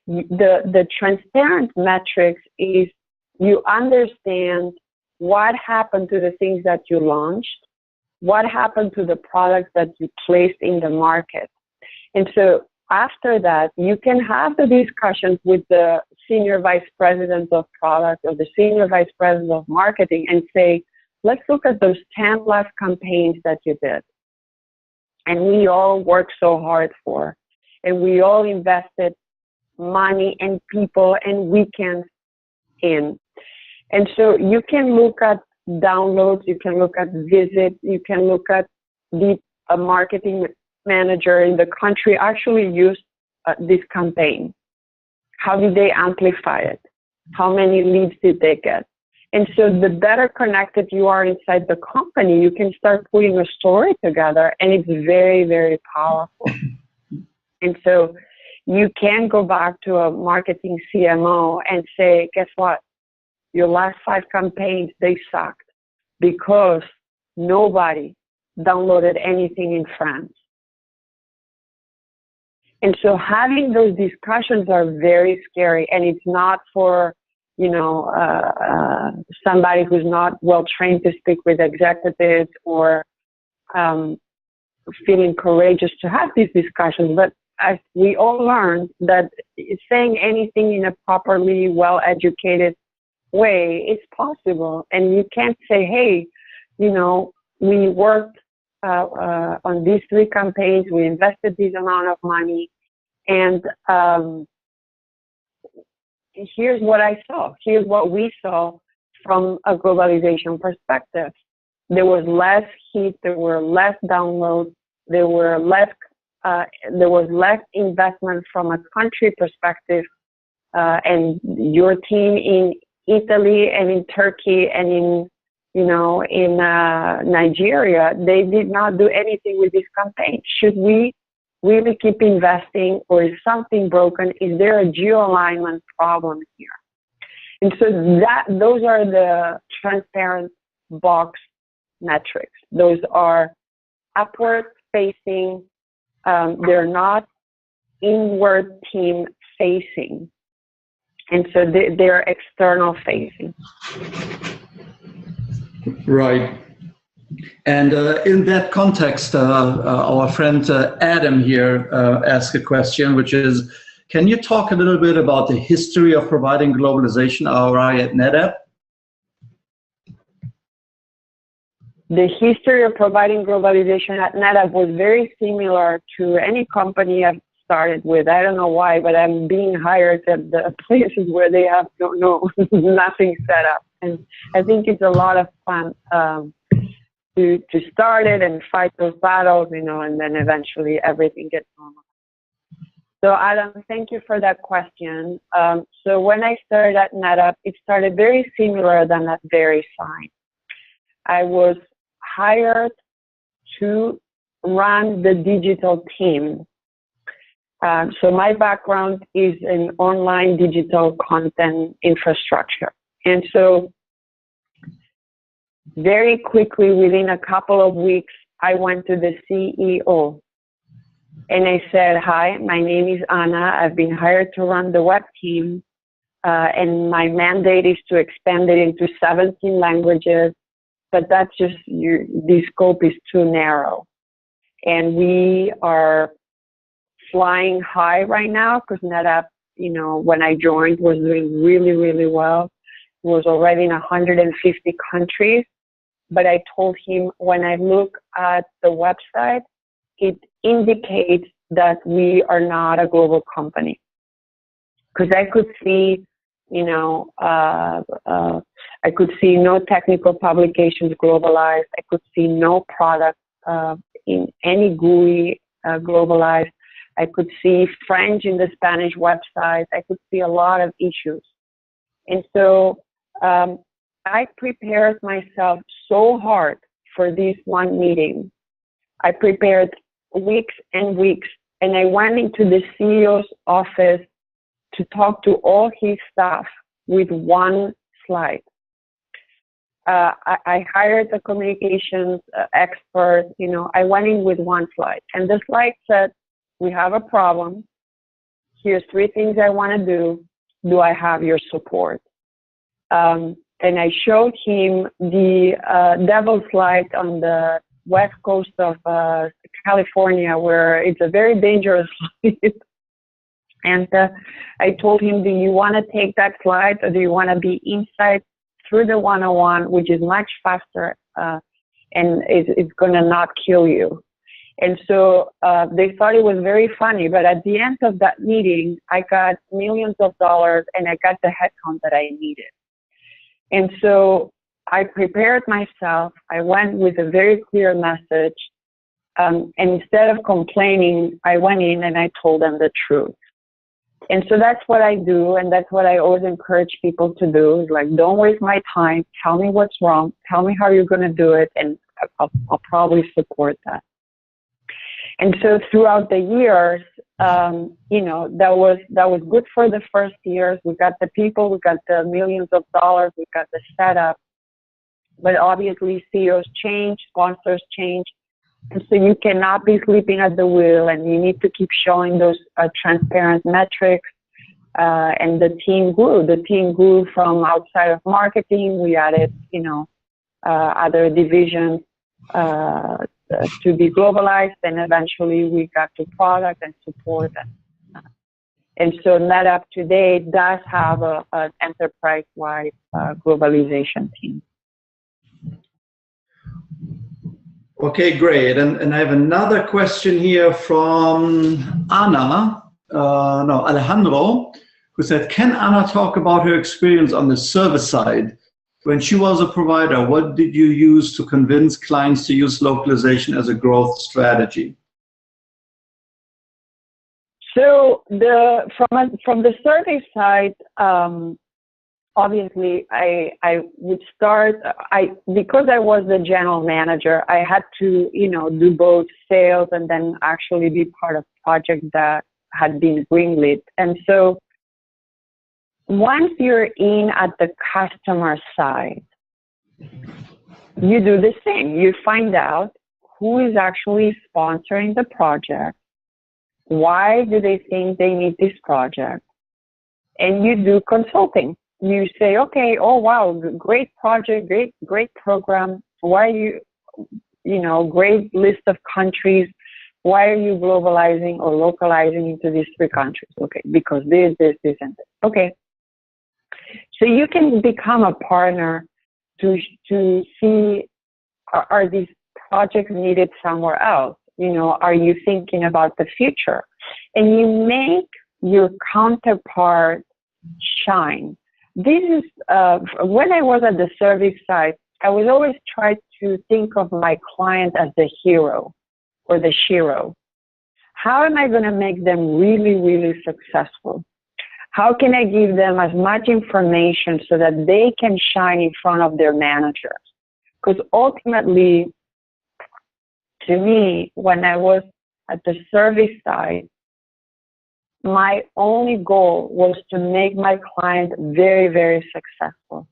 the transparent metrics is you understand what happened to the things that you launched, what happened to the products that you placed in the market. And so after that, you can have the discussions with the senior vice president of product or the senior vice president of marketing and say, let's look at those 10 last campaigns that you did. And we all worked so hard for, and we all invested money and people and weekends in. And so you can look at downloads, you can look at visits, you can look at a marketing manager in the country actually used this campaign. How did they amplify it? How many leads did they get? And so the better connected you are inside the company, you can start putting a story together, and it's very, very powerful. And so you can go back to a marketing CMO and say, guess what? Your last 5 campaigns, they sucked because nobody downloaded anything in France. And so having those discussions are very scary, and it's not for, you know, somebody who's not well trained to speak with executives or feeling courageous to have these discussions. But as we all learned, that saying anything in a properly well-educated way is possible. And you can't say, hey, you know, we worked on these 3 campaigns, we invested this amount of money, and here's what I saw. Here's what we saw from a globalization perspective. There was less hit, there were less downloads, there was less investment from a country perspective, and your team in Italy and in Turkey and in Nigeria, they did not do anything with this campaign. Should we really keep investing, or is something broken? Is there a geo-alignment problem here? And so those are the transparent box metrics. Those are upward facing. They're not inward team facing. And so they're external facing. Right. And in that context, our friend Adam here asked a question, which is, can you talk a little bit about the history of providing globalization ROI at Netapp? The history of providing globalization at Netapp was very similar to any company I've started with. I don't know why, but I'm being hired at the places where they have nothing set up. And I think it's a lot of fun to start it and fight those battles, you know, and then eventually everything gets normal. So Adam, thank you for that question. So when I started at Netapp, it started very similar than at VeriSign. I was hired to run the digital team. So my background is in online digital content infrastructure. And so very quickly, within a couple of weeks, I went to the CEO and I said, hi, my name is Anna. I've been hired to run the web team, and my mandate is to expand it into 17 languages, but that's just, the scope is too narrow. And we are flying high right now because Netapp, you know, when I joined, was doing really, really well. It was already in 150 countries. But I told him, when I look at the website, it indicates that we are not a global company. Because I could see, you know, I could see no technical publications globalized. I could see no product in any GUI globalized. I could see French in the Spanish website. I could see a lot of issues. And so I prepared myself so hard for this one meeting. I prepared weeks and weeks, and I went into the CEO's office to talk to all his staff with one slide. I hired a communications expert. You know, I went in with one slide, and the slide said, we have a problem. here's 3 things I want to do. Do I have your support? And I showed him the Devil's Light on the west coast of California, where it's a very dangerous light. And I told him, do you want to take that flight, or do you want to be inside through the 101, which is much faster and it's going to not kill you? And so they thought it was very funny. But at the end of that meeting, I got millions of dollars and I got the headcount that I needed. And so I prepared myself. I went with a very clear message. And instead of complaining, I went in and I told them the truth. And so that's what I do, and that's what I always encourage people to do, is like, don't waste my time. Tell me what's wrong. Tell me how you're going to do it, and I'll probably support that. And so throughout the years, you know, that was good for the first years. We got the people, we got the millions of dollars, we got the setup. But obviously, CEOs change, sponsors change. And so you cannot be sleeping at the wheel, and you need to keep showing those transparent metrics. And the team grew. The team grew from outside of marketing. We added, you know, other divisions to be globalized, and eventually we got to product and support. And so Netapp today does have an enterprise-wide globalization team. Okay, great. And I have another question here from Alejandro, who said, can Anna talk about her experience on the service side? When she was a provider, what did you use to convince clients to use localization as a growth strategy? So from the service side, obviously, I would start, because I was the general manager, I had to, you know, do both sales and then actually be part of projects that had been greenlit. And so once you're in at the customer side, you do the same. You find out who is actually sponsoring the project. Why do they think they need this project? And you do consulting. You say, okay, oh wow, great project, great program. Why are you know, great list of countries. Why are you globalizing or localizing into these 3 countries? Okay, because this, and this. Okay. So you can become a partner to see, are these projects needed somewhere else? You know, are you thinking about the future? And you make your counterpart shine. This is, when I was at the service side, I was always trying to think of my client as the hero or the shiro. How am I going to make them really, really successful? How can I give them as much information so that they can shine in front of their managers? Because ultimately, to me, when I was at the service side, my only goal was to make my client very, very successful.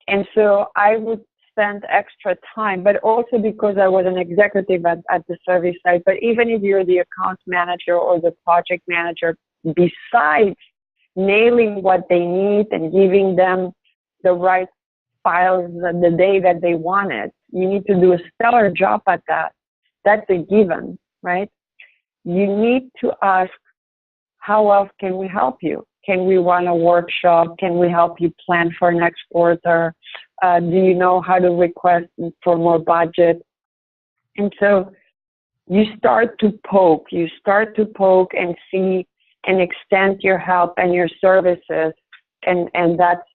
And so I would spend extra time, but also because I was an executive at the service side. But even if you're the account manager or the project manager, besides nailing what they need and giving them the right files the day that they want it, you need to do a stellar job at that. That's a given, right? You need to ask, how else can we help you? Can we run a workshop? Can we help you plan for next quarter? Do you know how to request for more budget? And so you start to poke and see and extend your help and your services. And that's,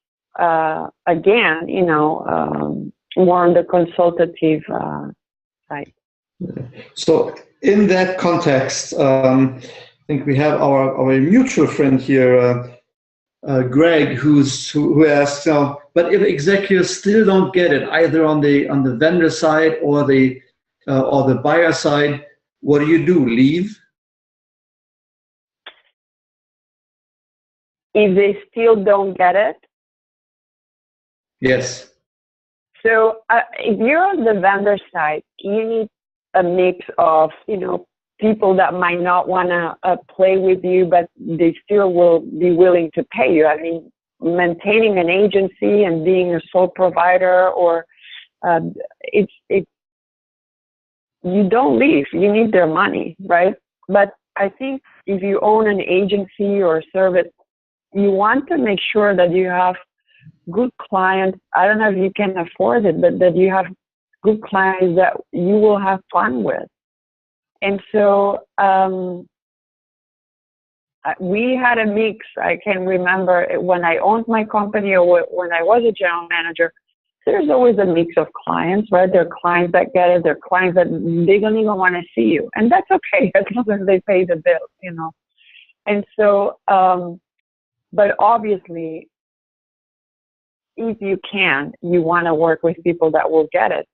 again, you know, more on the consultative side. So in that context, I think we have our mutual friend here, Greg, who asks, but if executives still don't get it, either on the vendor side or the buyer side, what do you do? Leave? If they still don't get it? Yes. So if you're on the vendor side, you need a mix of, you know, people that might not want to play with you, but they still will be willing to pay you. I mean, maintaining an agency and being a sole provider, or it's you don't leave. You need their money, right? But I think if you own an agency or service, you want to make sure that you have good clients. I don't know if you can afford it, but that you have good clients that you will have fun with. And so we had a mix. I can remember when I owned my company or when I was a general manager, there's always a mix of clients, right? There are clients that get it. There are clients that they don't even want to see you. And that's okay as long as they pay the bills, you know. And so, but obviously, if you can, you want to work with people that will get it.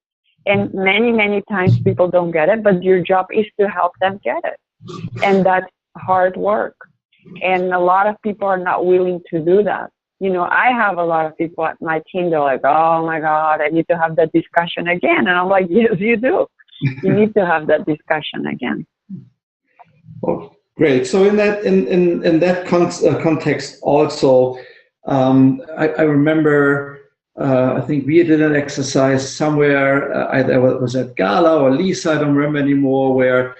And many, many times people don't get it, but your job is to help them get it. And that's hard work. And a lot of people are not willing to do that. You know, I have a lot of people at my team, they're like, oh my God, I need to have that discussion again. And I'm like, yes, you do. You need to have that discussion again. Oh, great. So in that context also, I remember, I think we did an exercise somewhere, either it was at Gala or Lisa, I don't remember anymore, where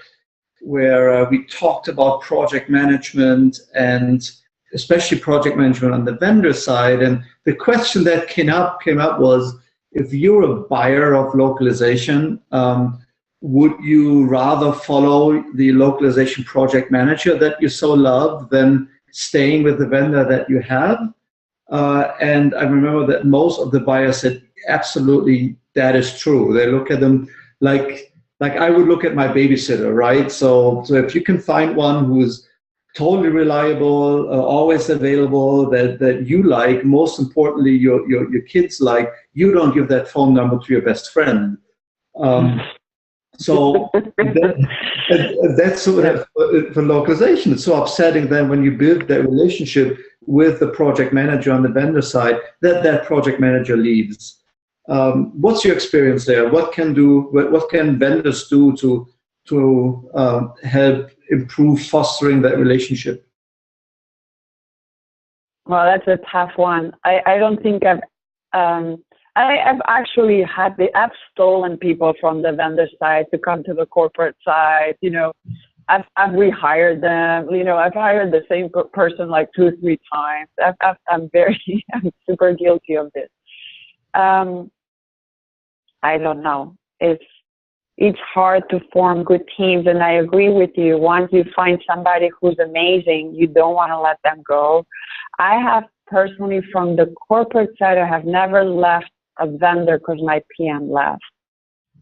we talked about project management, and especially project management on the vendor side. And the question that came up was, if you're a buyer of localization, would you rather follow the localization project manager that you so love than staying with the vendor that you have? And I remember that most of the buyers said, absolutely, that is true. They look at them like I would look at my babysitter, right? So if you can find one who's totally reliable, always available, that you like, most importantly, your kids like, you don't give that phone number to your best friend. So that's sort of for localization. It's so upsetting then when you build that relationship with the project manager on the vendor side, that project manager leaves. What's your experience there? What can vendors do to help improve fostering that relationship? Well, that's a tough one. I don't think I've actually I've stolen people from the vendor side to come to the corporate side. You know, I've rehired them. You know, I've hired the same person like 2 or 3 times. I'm super guilty of this. I don't know. It's hard to form good teams, and I agree with you. Once you find somebody who's amazing, you don't want to let them go. I have personally, from the corporate side, I have never left a vendor because my PM left.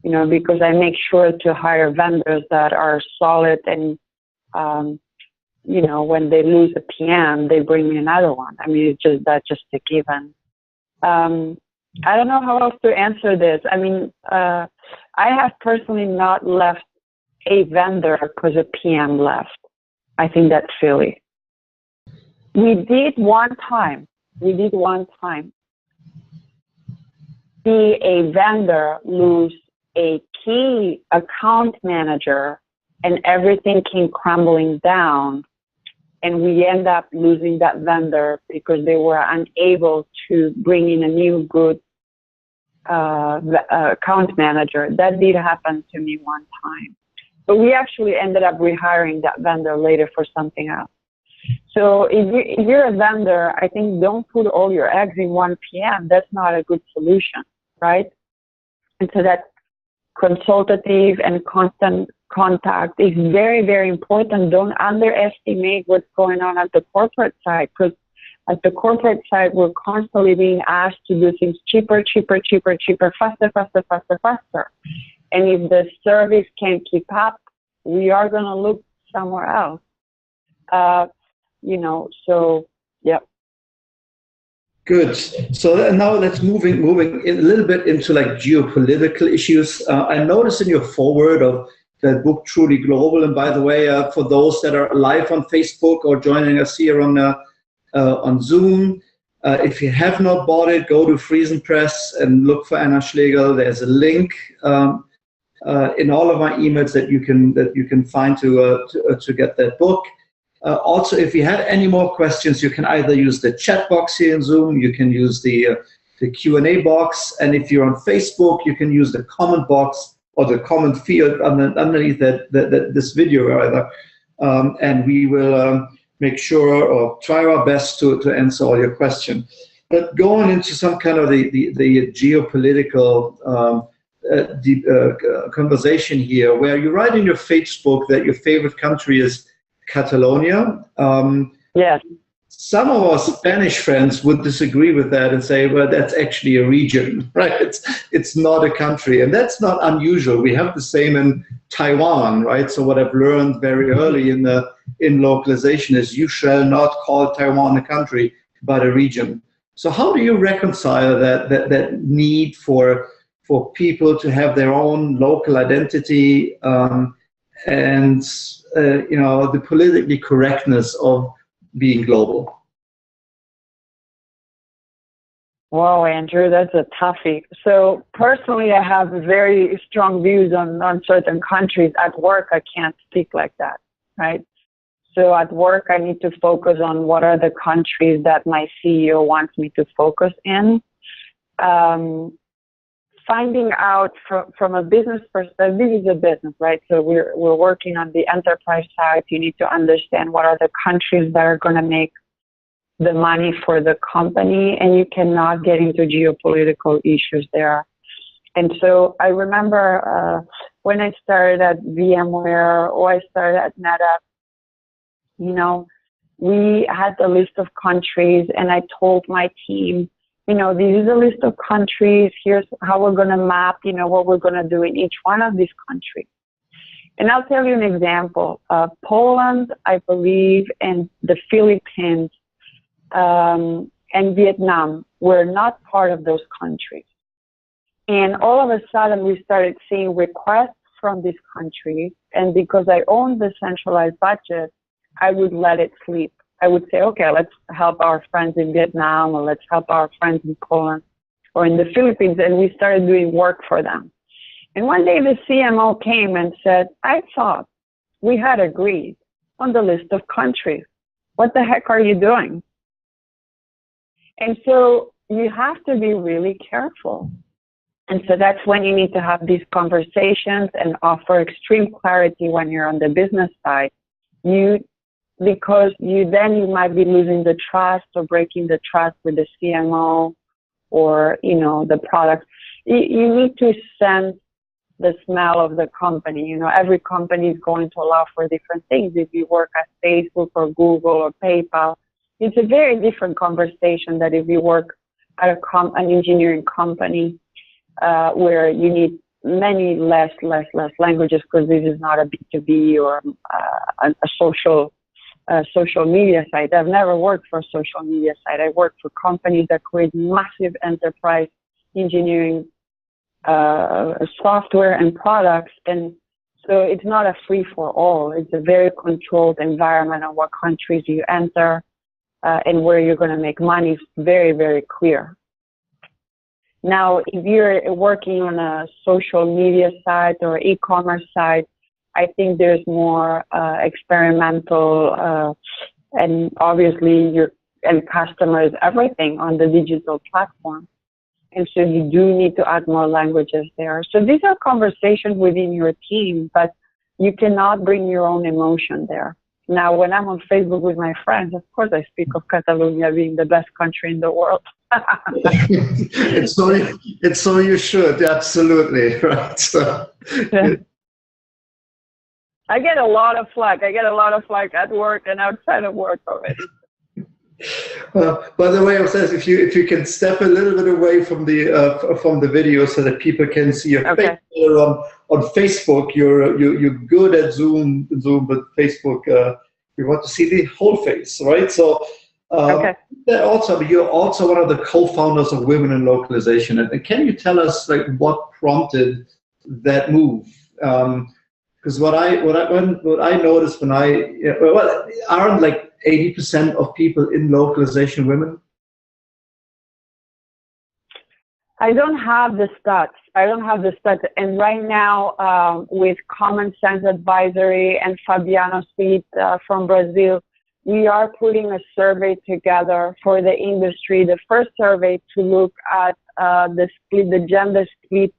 You know, because I make sure to hire vendors that are solid, and you know, when they lose a PM, they bring me another one. I mean, that's just a given. I don't know how else to answer this. I mean, I have personally not left a vendor because a PM left. I think that's silly. We did one time see a vendor lose a key account manager, and everything came crumbling down. And we end up losing that vendor because they were unable to bring in a new good account manager. That did happen to me one time. But we actually ended up rehiring that vendor later for something else. So if you're a vendor, I think don't put all your eggs in one PM. That's not a good solution, right? And so that consultative and constant contact is very, very important. Don't underestimate what's going on at the corporate side, because at the corporate side, we're constantly being asked to do things cheaper, faster. And if the service can't keep up, we are going to look somewhere else. You know, so, yeah. Good. So now let's moving a little bit into like geopolitical issues. I noticed in your foreword of the book Truly Global, and by the way, for those that are live on Facebook or joining us here on Zoom, if you have not bought it, go to Friesen Press and look for Anna Schlegel. There's a link in all of my emails that you can find to get that book. Also, if you have any more questions, you can either use the chat box here in Zoom, you can use the Q&A box, and if you're on Facebook, you can use the comment box or the comment field underneath this video rather, and we will make sure or try our best to answer all your questions. But going into some kind of the geopolitical conversation here, where you write in your Facebook that your favorite country is Catalonia. Yes. Some of our Spanish friends would disagree with that and say, well, that's actually a region, right? It's not a country, and that's not unusual. We have the same in Taiwan, right? So what I've learned very early in localization is you shall not call Taiwan a country, but a region. So how do you reconcile that need for people to have their own local identity and the politically correctness of being global? Wow, Andrew, that's a toughie. So personally, I have very strong views on certain countries. At work, I can't speak like that, right? So at work, I need to focus on what are the countries that my CEO wants me to focus in. Finding out from a business perspective, this is a business, right? So we're working on the enterprise side. You need to understand what are the countries that are going to make the money for the company, and you cannot get into geopolitical issues there. And so I remember when I started at VMware or I started at Netapp, we had a list of countries, and I told my team, this is a list of countries. Here's how we're going to map, what we're going to do in each one of these countries. And I'll tell you an example. Poland, I believe, and the Philippines and Vietnam were not part of those countries. And all of a sudden, we started seeing requests from these countries. And because I owned the centralized budget, I would let it sleep. I would say, okay, let's help our friends in Vietnam, or let's help our friends in Poland or in the Philippines. And we started doing work for them. And one day the CMO came and said, I thought we had agreed on the list of countries. What the heck are you doing? And so you have to be really careful. And so that's when you need to have these conversations and offer extreme clarity when you're on the business side. Because you might be losing the trust or breaking the trust with the CMO or, the product. You need to sense the smell of the company. Every company is going to allow for different things. If you work at Facebook or Google or PayPal, it's a very different conversation than if you work at an engineering company where you need many less languages, because this is not a B2B or a social media site. I've never worked for a social media site. I worked for companies that create massive enterprise engineering software and products. And so it's not a free for all. It's a very controlled environment on what countries you enter and where you're going to make money. It's very, very clear. Now, if you're working on a social media site or e-commerce site, I think there's more experimental and obviously your end customers, everything on the digital platform. And so you do need to add more languages there. So these are conversations within your team, but you cannot bring your own emotion there. Now, when I'm on Facebook with my friends, of course, I speak of Catalonia being the best country in the world. It's so you should, absolutely, right? So, yeah. I get a lot of flack. At work and outside of work already. By the way, if you can step a little bit away from the video so that people can see your face on Facebook, you're good at Zoom, but Facebook, you want to see the whole face, right? So you're also one of the co-founders of Women in Localization. And can you tell us what prompted that move? Because what I noticed when aren't 80% of people in localization women? I don't have the stats. I don't have the stats. And right now, with Common Sense Advisory and Fabiano Suite from Brazil, we are putting a survey together for the industry. The first survey to look at the split, the gender split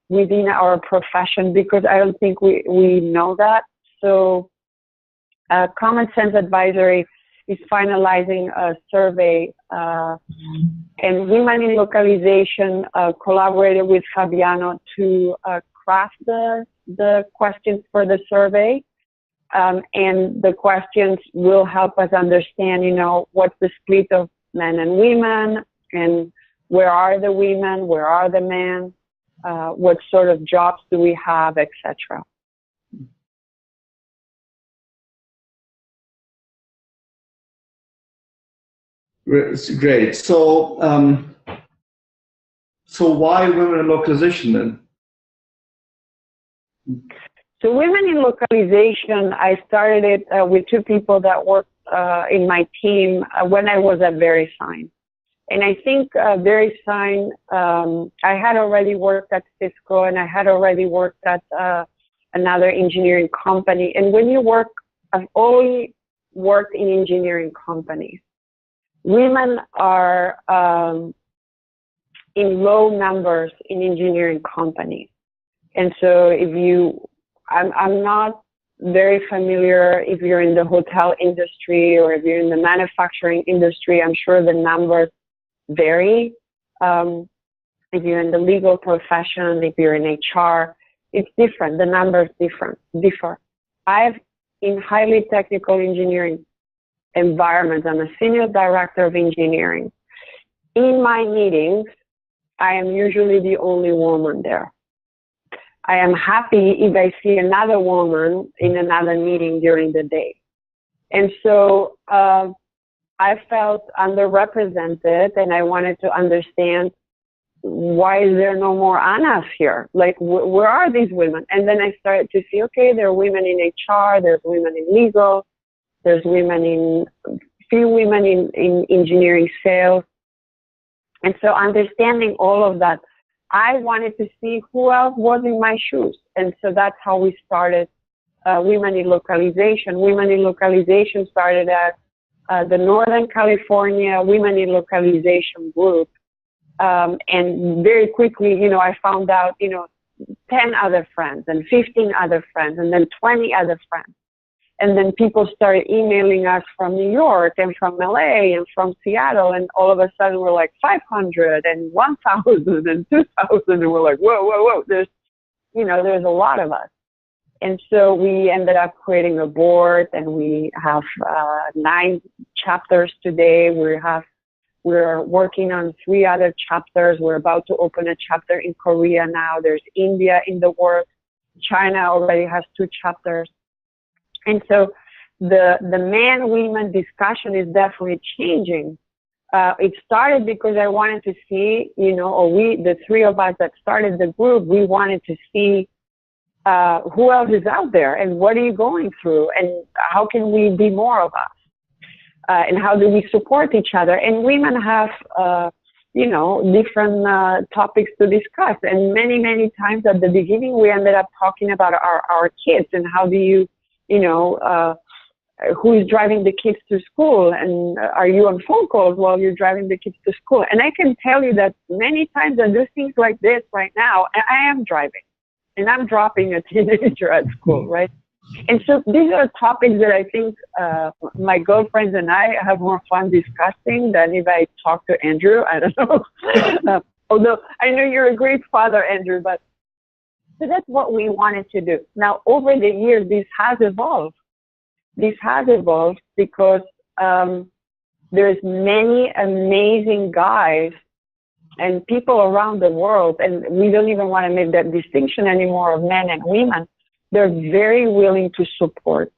within our profession, because I don't think we know that. So Common Sense Advisory is finalizing a survey, and Women in Localization collaborated with Fabiano to craft the questions for the survey. And the questions will help us understand, you know, what's the split of men and women, and where are the women, where are the men, what sort of jobs do we have, etc. Great. So, so why women in localization then? So Women in Localization, I started it with two people that worked in my team when I was at VeriSign. And I think VeriSign, I had already worked at Cisco, and I had already worked at another engineering company. And when you work, I've only worked in engineering companies. Women are in low numbers in engineering companies. And so if you, I'm not very familiar if you're in the hotel industry or if you're in the manufacturing industry. I'm sure the numbers vary. If you're in the legal profession, if you're in HR, it's different. The numbers differ. I've in highly technical engineering environments. I'm a senior director of engineering. In my meetings, I am usually the only woman there. I am happy if I see another woman in another meeting during the day. And so I felt underrepresented, and I wanted to understand, why is there no more Annas here? Like, where are these women? And then I started to see, okay, there are women in HR, there's women in legal, there's few women in engineering sales. And so understanding all of that, I wanted to see who else was in my shoes. And so that's how we started Women in Localization. Women in Localization started at the Northern California Women in Localization group. And very quickly, you know, I found out, you know, 10 other friends and 15 other friends and then 20 other friends. And then people started emailing us from New York and from LA and from Seattle. And all of a sudden we're like 500 and 1,000 and 2,000. And we're like, whoa, whoa, whoa. There's a lot of us. And so we ended up creating a board, and we have 9 chapters today. We're working on 3 other chapters. We're about to open a chapter in Korea now. There's India in the works. China already has 2 chapters. And so the man-women discussion is definitely changing. It started because I wanted to see, you know, or the 3 of us that started the group, we wanted to see who else is out there and what are you going through and how can we be more of us, and how do we support each other. And women have, you know, different topics to discuss. And many, many times at the beginning, we ended up talking about our kids and how do you, you know, who is driving the kids to school, and are you on phone calls while you're driving the kids to school? And I can tell you that many times I do things like this right now, and I am driving, and I'm dropping a teenager at school, right? And so these are topics that I think my girlfriends and I have more fun discussing than if I talk to Andrew. I don't know. Although I know you're a great father, Andrew, but so that's what we wanted to do. Now, over the years, this has evolved. This has evolved because there's many amazing guys and people around the world, and we don't even want to make that distinction anymore of men and women. They're very willing to support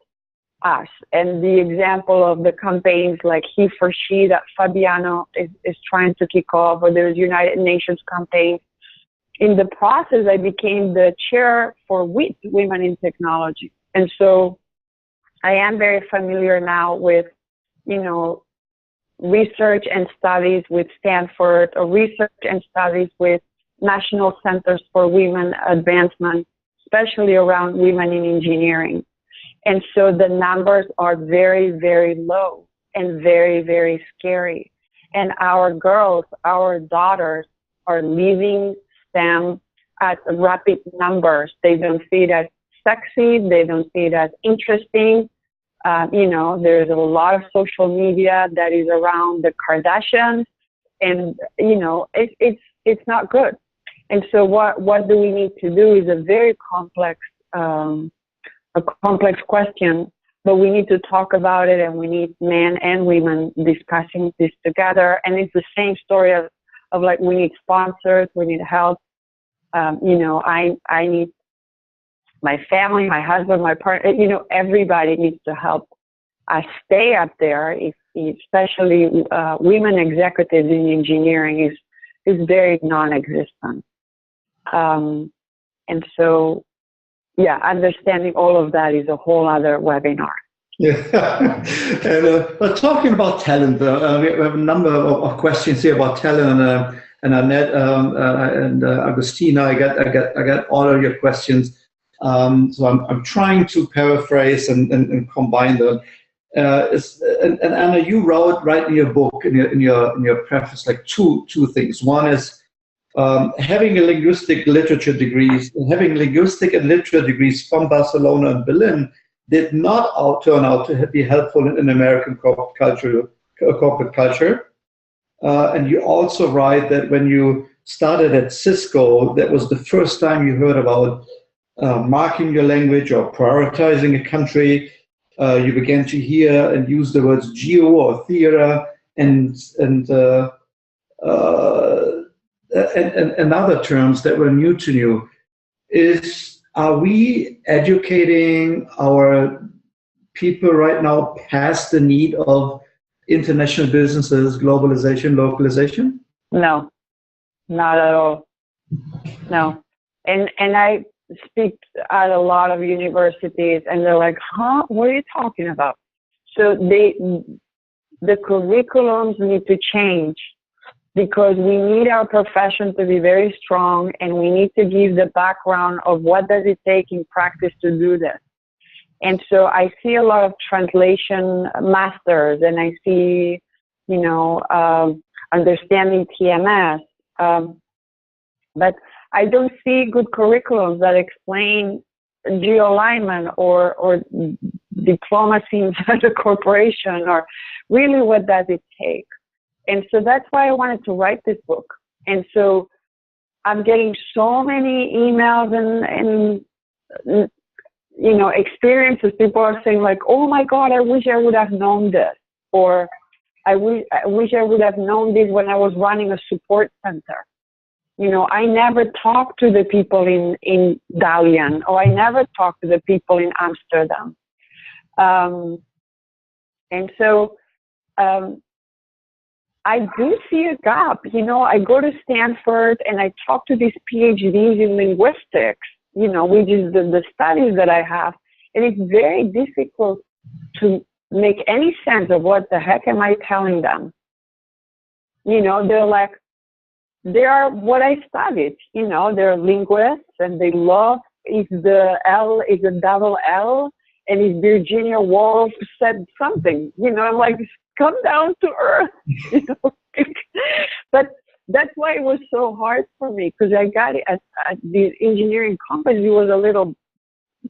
us. And the example of the campaigns like He for She that Fabiano is trying to kick off, or there's United Nations campaign. In the process, I became the chair for WIT, Women in Technology. And so I am very familiar now with, you know, research and studies with Stanford, or research and studies with National Centers for Women Advancement, especially around women in engineering. And so the numbers are very, very low and very, very scary. And our girls, our daughters, are leaving STEM at rapid numbers. They don't see it as sexy. They don't see it as interesting. There's a lot of social media that is around the Kardashians, and it's not good. And so what do we need to do is a very complex question, but we need to talk about it, and we need men and women discussing this together. And it's the same story of like, we need sponsors, we need help. I need my family, my husband, my partner, everybody needs to help us stay up there, especially women executives in engineering is very non-existent. And so, understanding all of that is a whole other webinar. Yeah, but talking about talent, we have a number of questions here about talent, and Annette and Agustina. I got all of your questions. So I'm trying to paraphrase and combine them. And Anna, you write in your book, in your preface, like two things. One is having linguistic and literature degrees from Barcelona and Berlin did not turn out to be helpful in American corporate culture. And you also write that when you started at Cisco, that was the first time you heard about marking your language or prioritizing a country. You began to hear and use the words geo or theater and other terms that were new to you. Are we educating our people right now past the need of international businesses, globalization, localization? No, not at all. No. And I speak at a lot of universities, and they're like, huh, what are you talking about? So the curriculums need to change, because we need our profession to be very strong, and we need to give the background of what does it take in practice to do this. And so I see a lot of translation masters, and I see, understanding TMS, but I don't see good curriculums that explain geo-alignment or diplomacy inside a corporation, or really what does it take. And so that's why I wanted to write this book. And so I'm getting so many emails and experiences. People are saying like, oh my God, I wish I would have known this. Or I wish I would have known this when I was running a support center. I never talked to the people in Dalian, or I never talked to the people in Amsterdam. And so I do see a gap. I go to Stanford and I talk to these PhDs in linguistics, which is the studies that I have. And it's very difficult to make any sense of what the heck am I telling them. They're like, they are what I studied. They're linguists, and they love if the L is a double L, and if Virginia Woolf said something. I'm like, come down to earth. But that's why it was so hard for me, because I got it at the engineering company. It was a little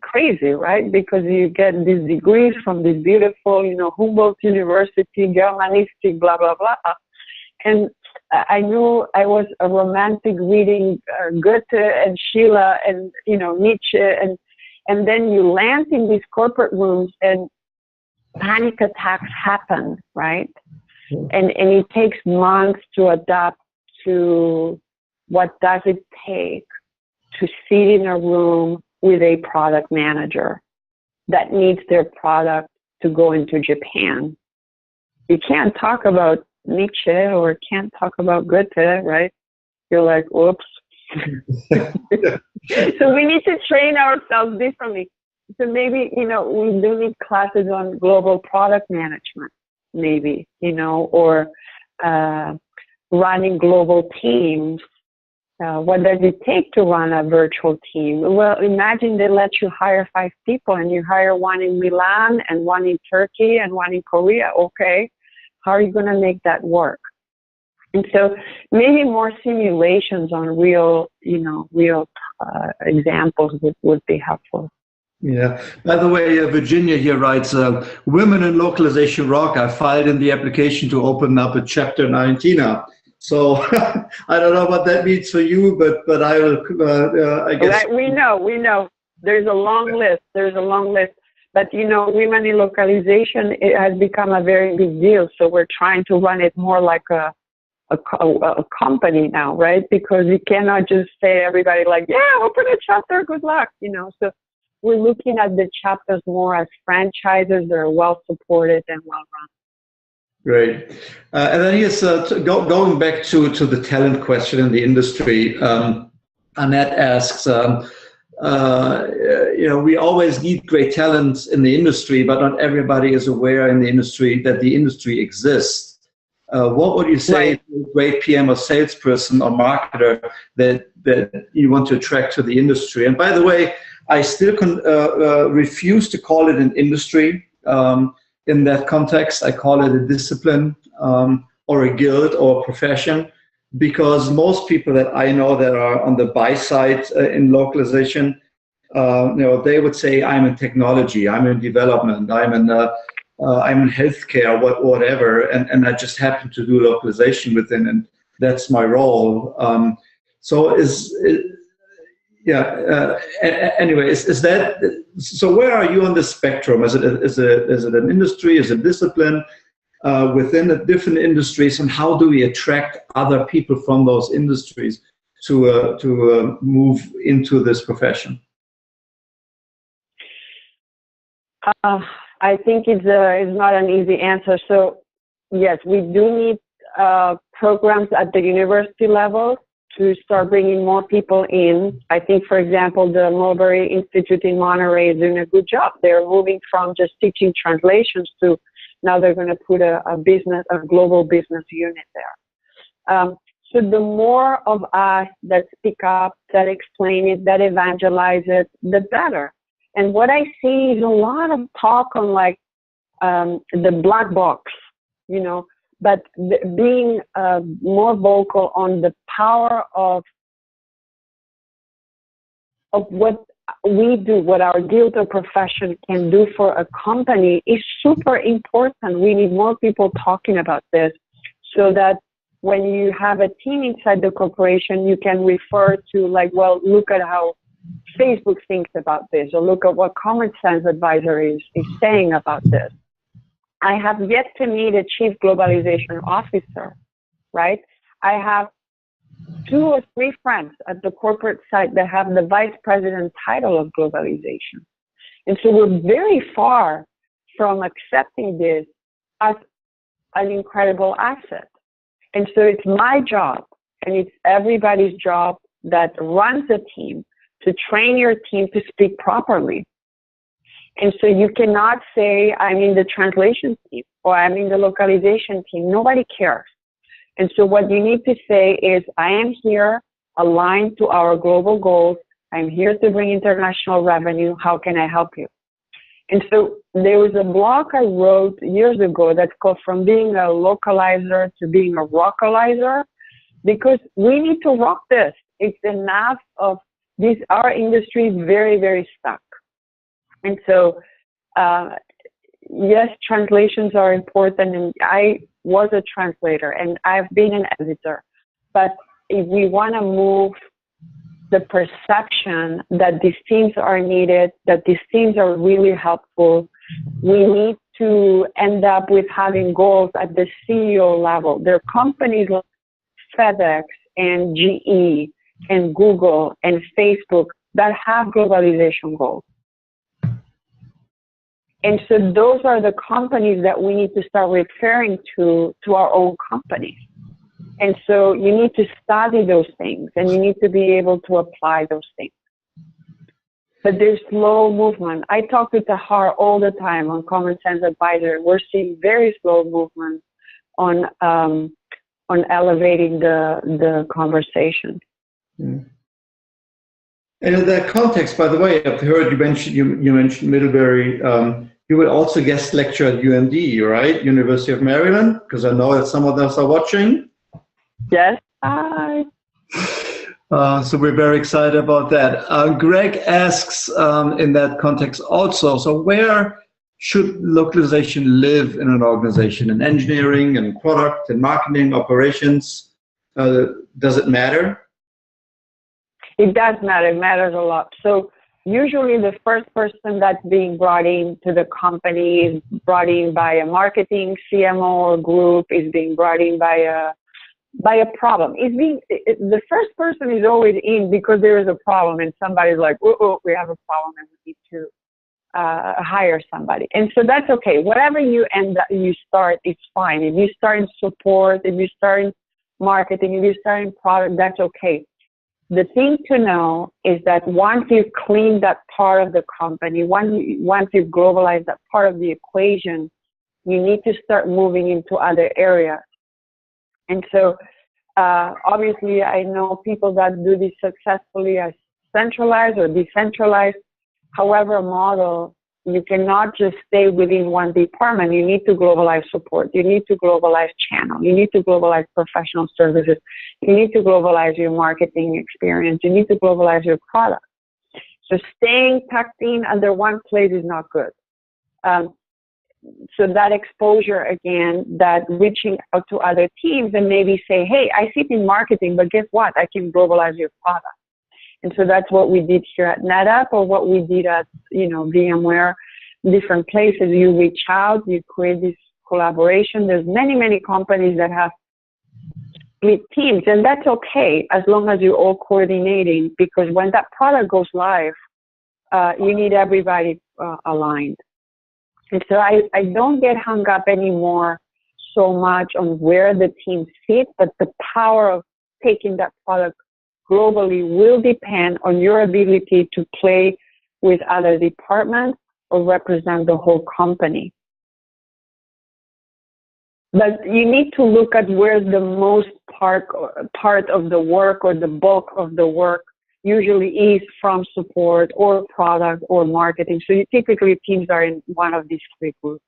crazy, right? Because you get these degrees from this beautiful, Humboldt University, Germanistic, blah, blah, blah. And I knew I was a romantic reading Goethe and Schiller and, Nietzsche. And then you land in these corporate rooms and panic attacks happen, right? And it takes months to adapt to what does it take to sit in a room with a product manager that needs their product to go into Japan. You can't talk about Nietzsche or can't talk about Goethe, right? You're like, oops. So we need to train ourselves differently. So maybe, we do need classes on global product management, maybe, or running global teams. What does it take to run a virtual team? Well, imagine they let you hire 5 people and you hire one in Milan and one in Turkey and one in Korea. Okay, how are you going to make that work? And so maybe more simulations on real examples would be helpful. Yeah. By the way, Virginia here writes, "Women in localization rock. I filed in the application to open up a chapter 19 up." So I don't know what that means for you, but I will. I guess we know. There's a long list. But women in localization, it has become a very big deal. So we're trying to run it more like a company now, right? Because you cannot just say everybody like, yeah, open a chapter, good luck, So we're looking at the chapters more as franchises that are well supported and well run. Great. And then yes, going back to the talent question in the industry, Annette asks, we always need great talent in the industry, but not everybody is aware in the industry that the industry exists. What would you say to a great PM or salesperson or marketer that you want to attract to the industry? And by the way, I still refuse to call it an industry. In that context, I call it a discipline or a guild or a profession, because most people that I know that are on the buy side in localization, they would say, I'm in technology, I'm in development, I'm in healthcare, whatever, and I just happen to do localization within, and that's my role. Anyway, is that so? Where are you on the spectrum? Is it an industry? Is it a discipline within the different industries? And how do we attract other people from those industries to move into this profession? I think it's not an easy answer. So yes, we do need programs at the university level to start bringing more people in. I think, for example, the Mulberry Institute in Monterey is doing a good job. They're moving from just teaching translations to now they're going to put a global business unit there. So the more of us that speak up, that explain it, that evangelize it, the better. And what I see is a lot of talk on the black box, but being more vocal on the power of what we do, what our guild or profession can do for a company is super important. We need more people talking about this so that when you have a team inside the corporation, you can refer to look at how Facebook thinks about this, or look at what Common Sense Advisory is saying about this. I have yet to meet a chief globalization officer, right? I have 2 or 3 friends at the corporate side that have the vice president title of globalization. And so we're very far from accepting this as an incredible asset. And so it's my job, and it's everybody's job that runs a team to train your team to speak properly. And so you cannot say, I'm in the translation team or I'm in the localization team. Nobody cares. And so what you need to say is, I am here aligned to our global goals. I'm here to bring international revenue. How can I help you? And so there was a blog I wrote years ago that's called From Being a Localizer to Being a Rockalizer, because we need to rock this. It's enough of this. Our industry is very, very stuck. And so, yes, translations are important, and I was a translator, and I've been an editor. But if we want to move the perception that these teams are needed, that these teams are really helpful, we need to end up with having goals at the CEO level. There are companies like FedEx and GE and Google and Facebook that have globalization goals. And so those are the companies that we need to start referring to our own companies. And so you need to study those things, and you need to be able to apply those things. but there's slow movement. I talk to Tahar all the time on Common Sense Advisor. We're seeing very slow movement on elevating the conversation. Mm. And in that context, by the way, I've heard you mentioned Middlebury. You will also guest lecture at UMD, right? University of Maryland, because I know that some of us are watching. Yes. Hi. So we're very excited about that. Greg asks in that context also, so where should localization live in an organization? In engineering and product and marketing operations? Does it matter? It does matter. It matters a lot. So usually the first person that's being brought into the company is brought in by a marketing CMO or group, is being brought in by a problem. The first person is always in because there is a problem and somebody's like, oh, we have a problem and we need to hire somebody. And so that's okay. Whatever you start, it's fine. If you start in support, if you start in marketing, if you start in product, that's okay. The thing to know is that once you've cleaned that part of the company, once you've globalized that part of the equation, you need to start moving into other areas. And so, obviously, I know people that do this successfully as centralized or decentralized. However, model, you cannot just stay within one department. You need to globalize support. You need to globalize channel. You need to globalize professional services. You need to globalize your marketing experience. You need to globalize your product. So staying tucked in under one place is not good. So that exposure again, that reaching out to other teams and maybe say, hey, I sit in marketing, but guess what? I can globalize your product. And so that's what we did here at Netapp, or what we did at, VMware, different places. You reach out, you create this collaboration. There's many, many companies that have split teams, and that's okay as long as you're all coordinating, because when that product goes live, you need everybody aligned. And so I don't get hung up anymore so much on where the teams sit, but the power of taking that product globally will depend on your ability to play with other departments or represent the whole company. But you need to look at where the most part of the work or the bulk of the work usually is from support or product or marketing. So typically teams are in one of these three groups.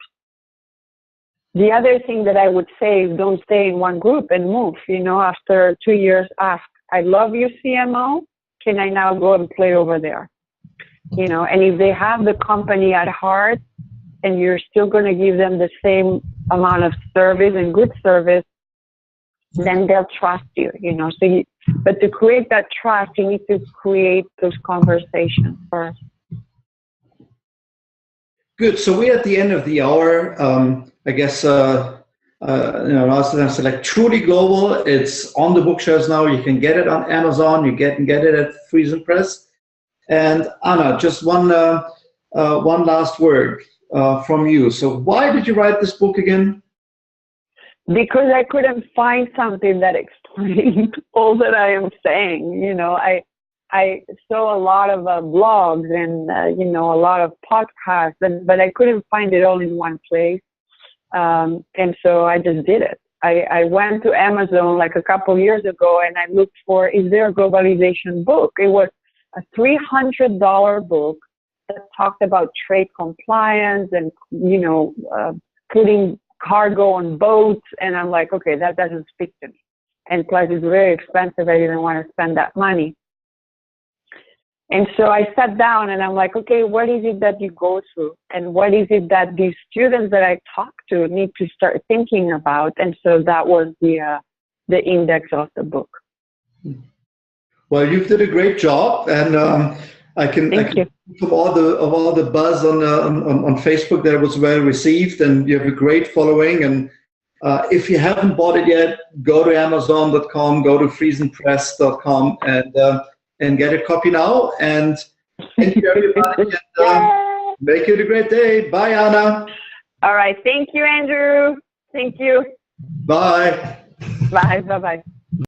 The other thing that I would say is don't stay in one group and move. After 2 years, ask, I love you, CMO. Can I now go and play over there? And if they have the company at heart and you're still going to give them the same amount of service and good service, then they'll trust you, but to create that trust, you need to create those conversations first. Good. So we're at the end of the hour. I guess, last time I said, like, truly global. It's on the bookshelves now. You can get it on Amazon. You can get it at Friesen Press. And Anna, just one last word from you. So why did you write this book again? Because I couldn't find something that explained all that I am saying. I saw a lot of blogs and, a lot of podcasts, but I couldn't find it all in one place. And so I just did it. I went to Amazon like a couple of years ago and I looked for, is there a globalization book? It was a $300 book that talked about trade compliance and, putting cargo on boats. And I'm like, okay, that doesn't speak to me. And plus it's very expensive. I didn't want to spend that money. And so I sat down and I'm like, okay, what is it that you go through? And what is it that these students that I talk to need to start thinking about? And so that was the index of the book. Well, you've did a great job, and I can from all the buzz on Facebook that was well received, and you have a great following. And if you haven't bought it yet, go to Amazon.com, go to FriesenPress.com, and get a copy now. And thank you, everybody. And, make it a great day. Bye, Anna. All right. Thank you, Andrew. Thank you. Bye. Bye. Bye-bye.